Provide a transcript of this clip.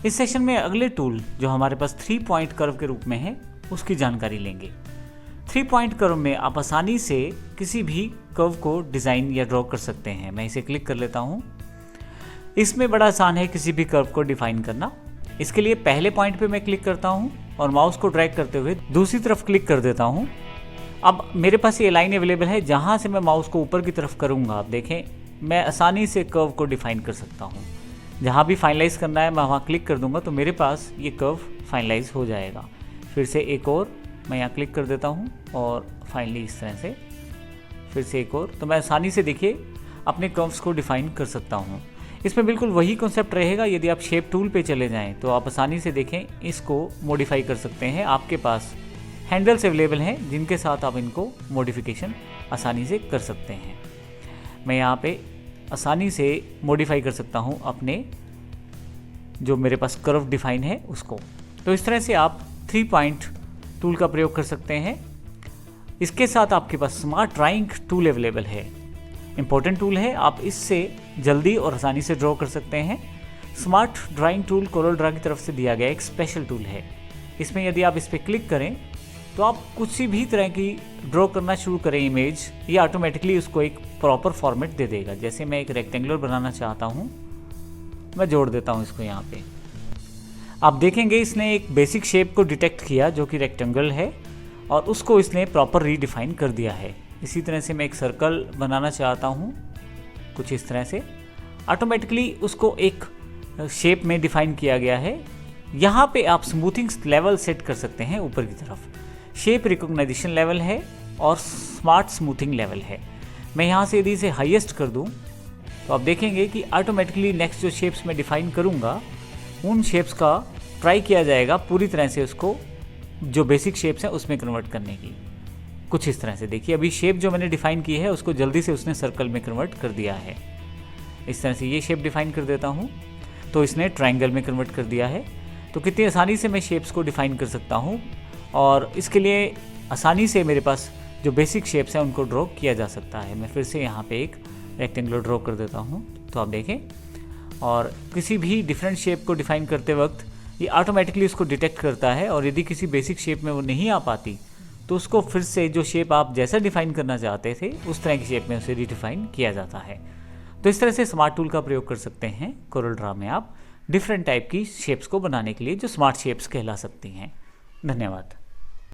इस सेशन में अगले टूल जो हमारे पास 3 पॉइंट कर्व के रूप में है उसकी जानकारी लेंगे। 3 पॉइंट कर्व में आप आसानी से किसी भी कर्व को डिज़ाइन या ड्रॉ कर सकते हैं। मैं इसे क्लिक कर लेता हूँ। इसमें बड़ा आसान है किसी भी कर्व को डिफाइन करना। इसके लिए पहले पॉइंट पे मैं क्लिक करता हूँ और माउस को ड्रैग करते हुए दूसरी तरफ क्लिक कर देता हूँ। अब मेरे पास ये लाइन अवेलेबल है, जहाँ से मैं माउस को ऊपर की तरफ करूँगा आप देखें मैं आसानी से कर्व को डिफाइन कर सकता हूँ। जहाँ भी फाइनलाइज करना है मैं वहाँ क्लिक कर दूंगा तो मेरे पास ये कर्व फाइनलाइज हो जाएगा। फिर से एक और मैं यहाँ क्लिक कर देता हूँ और फाइनली इस तरह से फिर से एक और, तो मैं आसानी से देखिए अपने कर्व्स को डिफाइन कर सकता हूँ। इसमें बिल्कुल वही कॉन्सेप्ट रहेगा। यदि आप शेप टूल पे चले जाएं तो आप आसानी से देखें इसको मॉडिफाई कर सकते हैं। आपके पास हैंडल्स अवेलेबल हैं जिनके साथ आप इनको मॉडिफिकेशन आसानी से कर सकते हैं। मैं यहाँ पे आसानी से मॉडिफाई कर सकता हूँ अपने जो मेरे पास कर्व डिफाइन है उसको। तो इस तरह से आप 3 पॉइंट टूल का प्रयोग कर सकते हैं। इसके साथ आपके पास स्मार्ट ड्राइंग टूल अवेलेबल है। इंपॉर्टेंट टूल है, आप इससे जल्दी और आसानी से ड्रॉ कर सकते हैं। Smart drawing tool Corel Draw की तरफ से दिया गया एक स्पेशल टूल है। इसमें यदि आप इस पर क्लिक करें तो आप कुछ भी तरह की ड्रॉ करना शुरू करें इमेज, ये ऑटोमेटिकली उसको एक प्रॉपर फॉर्मेट दे देगा। जैसे मैं एक रेक्टेंगुलर बनाना चाहता हूँ, मैं जोड़ देता हूँ इसको यहाँ पे। आप देखेंगे इसने एक बेसिक शेप को डिटेक्ट किया जो कि रेक्टेंगल है और उसको इसने प्रॉपर रीडिफाइन कर दिया है। इसी तरह से मैं एक सर्कल बनाना चाहता हूँ, कुछ इस तरह से ऑटोमेटिकली उसको एक शेप में डिफाइन किया गया है। यहाँ पे आप स्मूथिंग लेवल सेट कर सकते हैं ऊपर की तरफ। शेप रिकॉग्नाइजेशन लेवल है और स्मार्ट स्मूथिंग लेवल है। मैं यहाँ से यदि इसे हाईएस्ट कर दूँ तो आप देखेंगे कि ऑटोमेटिकली नेक्स्ट जो शेप्स मैं डिफाइन करूँगा उन शेप्स का ट्राई किया जाएगा पूरी तरह से उसको जो बेसिक शेप्स हैं उसमें कन्वर्ट करने की। कुछ इस तरह से देखिए अभी शेप जो मैंने डिफाइन की है उसको जल्दी से उसने सर्कल में कन्वर्ट कर दिया है। इस तरह से ये शेप डिफाइन कर देता हूँ तो इसने ट्रायंगल में कन्वर्ट कर दिया है। तो कितनी आसानी से मैं शेप्स को डिफाइन कर सकता हूँ और इसके लिए आसानी से मेरे पास जो बेसिक शेप्स हैं उनको ड्रॉ किया जा सकता है। मैं फिर से यहाँ पे एक रेक्टेंगुलर ड्रॉ कर देता हूँ तो आप देखें, और किसी भी डिफरेंट शेप को डिफाइन करते वक्त ये ऑटोमेटिकली उसको डिटेक्ट करता है और यदि किसी बेसिक शेप में वो नहीं आ पाती तो उसको फिर से जो शेप आप जैसा डिफाइन करना चाहते थे उस तरह की शेप में उसे रीडिफाइन किया जाता है। तो इस तरह से स्मार्ट टूल का प्रयोग कर सकते हैं कोरल ड्रा में आप डिफरेंट टाइप की शेप्स को बनाने के लिए जो स्मार्ट शेप्स कहला सकती हैं। धन्यवाद।